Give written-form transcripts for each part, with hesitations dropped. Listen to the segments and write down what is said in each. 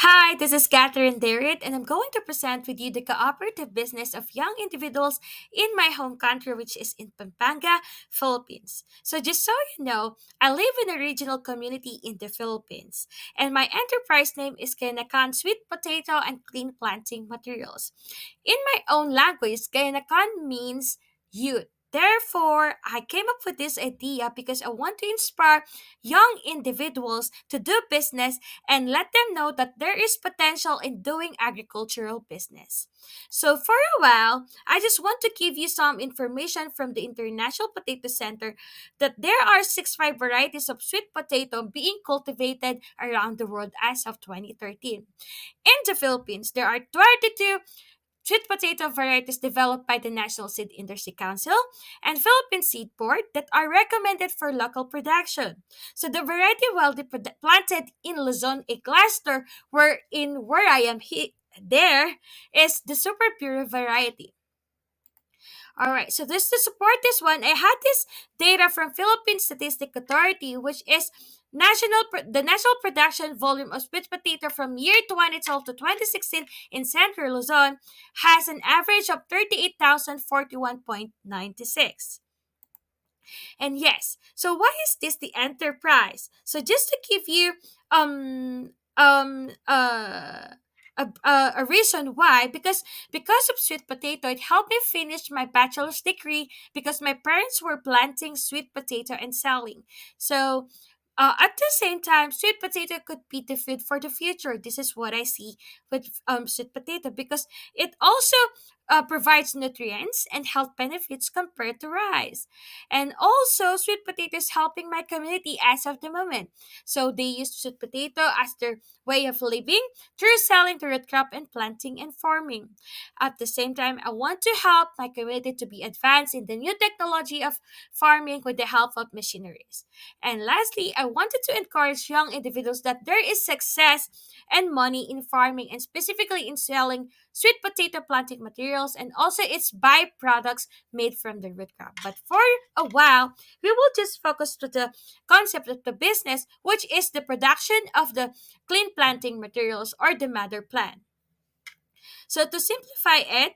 Hi, this is Catherine Derritt, and I'm going to present with you the cooperative business of young individuals in my home country, which is in Pampanga, Philippines. So, just so you know, I live in a regional community in the Philippines, and my enterprise name is Kainakan Sweet Potato and Clean Planting Materials. In my own language, Kainakan means youth. Therefore, I came up with this idea because I want to inspire young individuals to do business and let them know that there is potential in doing agricultural business. So, for a while, I just want to give you some information from the International Potato Center that there are 65 varieties of sweet potato being cultivated around the world as of 2013. In the Philippines, there are 32 sweet potato varieties developed by the National Seed Industry Council and Philippine Seed Board that are recommended for local production. So the variety planted in Luzon, a cluster where I am there is the super pure variety. All right, so this to support this one, I had this data from Philippine Statistic Authority, which is the national production volume of sweet potato from year 2012 to 2016 in Central Luzon has an average of 38,041.96. And yes, so why is this the enterprise? So just to give you um um uh a reason why, because of sweet potato, it helped me finish my bachelor's degree because my parents were planting sweet potato and selling. So at the same time, sweet potato could be the food for the future. This is what I see with sweet potato because it also provides nutrients and health benefits compared to rice. And also, sweet potato is helping my community as of the moment. So they use sweet potato as their way of living through selling the root crop and planting and farming. At the same time, I want to help my community to be advanced in the new technology of farming with the help of machineries. And lastly, I wanted to encourage young individuals that there is success and money in farming and specifically in selling sweet potato planting materials and also its byproducts made from the root crop. But for a while, we will just focus to the concept of the business, which is the production of the clean planting materials or the mother plant. So to simplify it,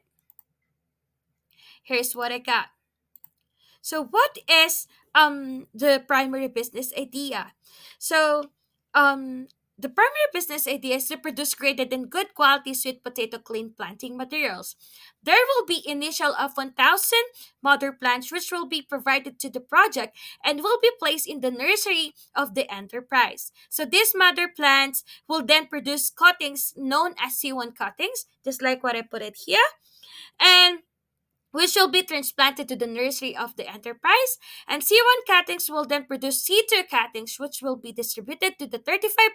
here's what I got. So what is the primary business idea? So um the primary business idea is to produce graded and good quality sweet potato clean planting materials. There will be initial of 1,000 mother plants which will be provided to the project and will be placed in the nursery of the enterprise. So these mother plants will then produce cuttings known as C1 cuttings, just like what I put it here. And which will be transplanted to the nursery of the enterprise. And C1 cuttings will then produce C2 cuttings, which will be distributed to the 35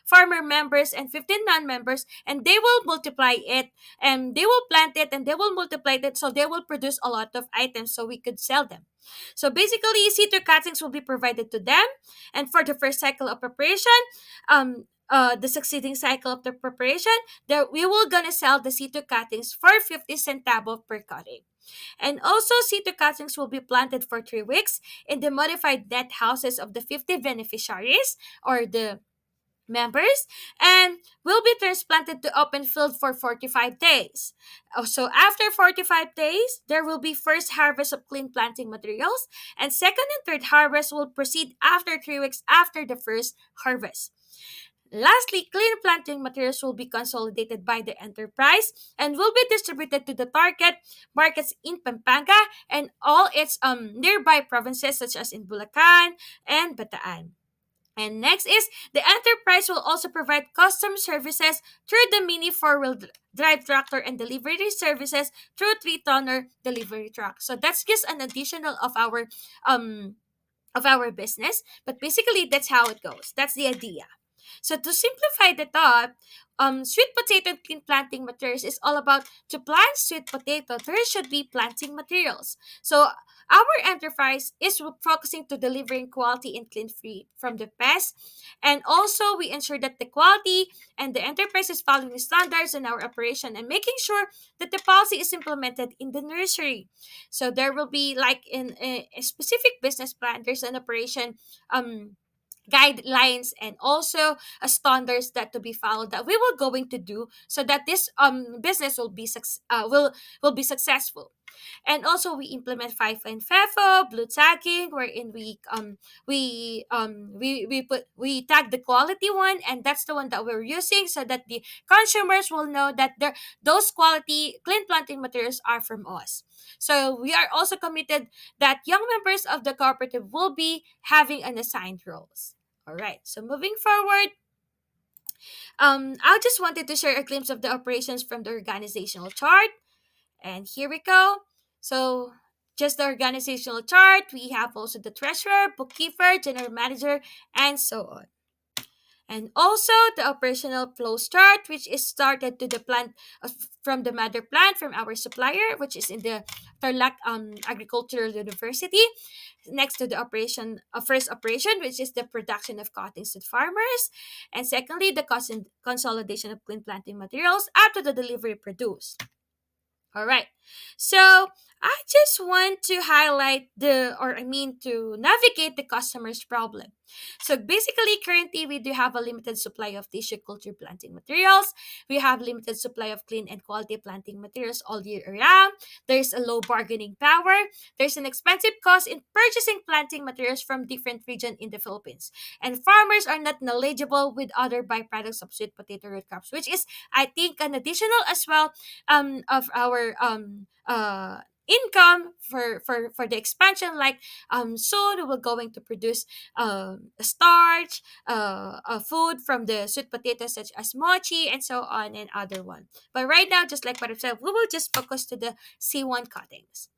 farmer members and 15 non-members, and they will multiply it, and they will plant it, and they will multiply it, so they will produce a lot of items so we could sell them. So basically, C2 cuttings will be provided to them, and for the first cycle of preparation, the succeeding cycle of the preparation, that we will gonna sell the C2 cuttings for 50 centavos per cutting. And also, C2 cuttings will be planted for 3 weeks in the modified net houses of the 50 beneficiaries or the members and will be transplanted to open field for 45 days. So after 45 days, there will be first harvest of clean planting materials and second and third harvest will proceed after 3 weeks after the first harvest. Lastly, clean planting materials will be consolidated by the enterprise and will be distributed to the target markets in Pampanga and all its nearby provinces such as in Bulacan and Bataan. And next is the enterprise will also provide custom services through the mini four-wheel drive tractor and delivery services through 3-tonner delivery truck. So that's just an additional um of our business, but basically that's how it goes. That's the idea. So to simplify the thought, sweet potato and clean planting materials is all about to plant sweet potato. There should be planting materials. So our enterprise is focusing to delivering quality and clean free from the pest, and also we ensure that the quality and the enterprise is following the standards in our operation and making sure that the policy is implemented in the nursery. So there will be like in a specific business plan. There's an operation um guidelines and also standards that to be followed that we will going to do so that this business will be will be successful. And also we implement FIFO and FEFO, blue tagging, wherein we tag the quality one, and that's the one that we're using so that the consumers will know that those quality clean planting materials are from us. So we are also committed that young members of the cooperative will be having an assigned roles. All right. So moving forward, I just wanted to share a glimpse of the operations from the organizational chart. And here we go. So just the organizational chart. We have also the treasurer, bookkeeper, general manager, and so on. And also the operational flow chart, which is started to the plant from the mother plant from our supplier, which is in the Tarlac Agricultural University. Next to the first operation, which is the production of cuttings to farmers, and secondly, the consolidation of clean planting materials after the delivery produced. All right. So I just want to highlight to navigate the customer's problem. So basically, currently, we do have a limited supply of tissue culture planting materials. We have limited supply of clean and quality planting materials all year around. There's a low bargaining power. There's an expensive cost in purchasing planting materials from different regions in the Philippines. And farmers are not knowledgeable with other byproducts of sweet potato root crops, which is, I think, an additional as well of our income for the expansion, like soon we're going to produce a starch, a food from the sweet potatoes such as mochi and so on and other one. But right now, just like what I said, we will just focus to the C1 cuttings.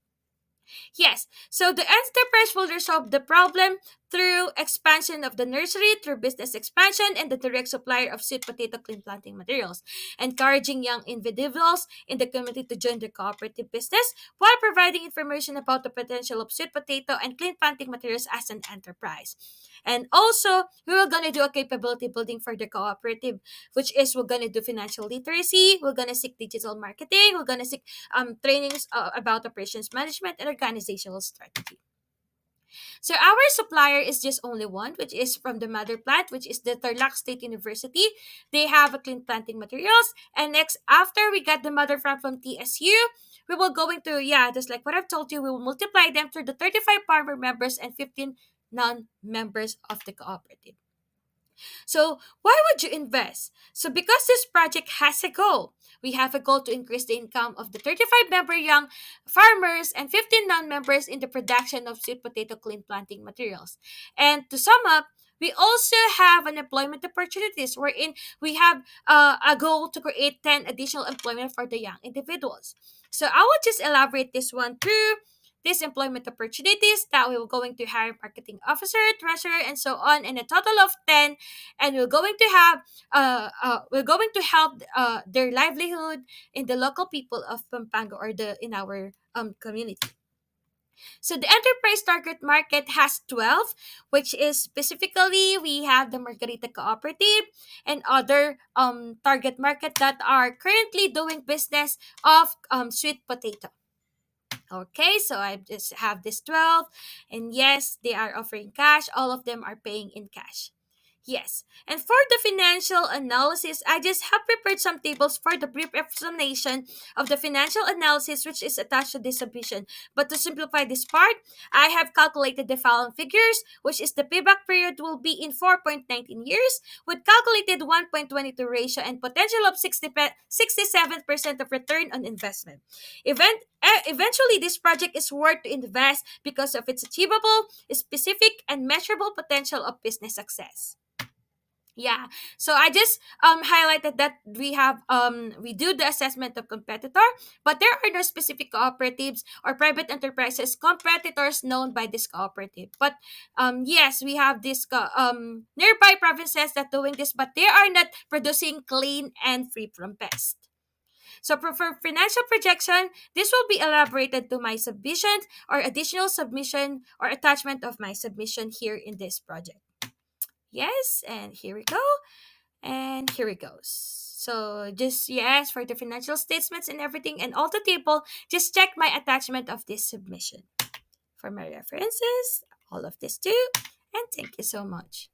Yes, so the enterprise will resolve the problem through expansion of the nursery, through business expansion, and the direct supplier of sweet potato clean planting materials, encouraging young individuals in the community to join the cooperative business while providing information about the potential of sweet potato and clean planting materials as an enterprise. And also, we were going to do a capability building for the cooperative, which is we're going to do financial literacy, we're going to seek digital marketing, we're going to seek trainings about operations management and organizational strategy. So our supplier is just only one, which is from the mother plant, which is the Tarlac State University. They have a clean planting materials. And next, after we get the mother plant from TSU, we will going to, just like what I've told you, we will multiply them through the 35 farmer members and 15 non-members of the cooperative. So, why would you invest? So, because this project has a goal. We have a goal to increase the income of the 35 member young farmers and 15 non members in the production of sweet potato clean planting materials. And to sum up, we also have an employment opportunities wherein we have a goal to create 10 additional employment for the young individuals. So I will just elaborate this one through these employment opportunities that we will going to hire marketing officer, treasurer, and so on, and a total of 10. And we're going to help their livelihood in the local people of Pampanga or the in our community. So the enterprise target market has 12, which is specifically we have the Margarita Cooperative and other target market that are currently doing business of sweet potato. Okay, so I just have this 12, and yes, they are offering cash. All of them are paying in cash. Yes. And for the financial analysis, I just have prepared some tables for the brief explanation of the financial analysis which is attached to this submission. But to simplify this part, I have calculated the following figures, which is the payback period will be in 4.19 years with calculated 1.22 ratio and potential of 67% of return on investment. Eventually, this project is worth to invest because of its achievable, specific, and measurable potential of business success. Yeah. So I just highlighted that we do the assessment of competitor, but there are no specific cooperatives or private enterprises competitors known by this cooperative. But yes, we have this nearby provinces that doing this, but they are not producing clean and free from pests. So for financial projection, this will be elaborated to my submission or additional submission or attachment of my submission here in this project. Yes, and here we go. And here it goes. So just yes, for the financial statements and everything and all the table, just check my attachment of this submission. For my references, all of this too. And thank you so much.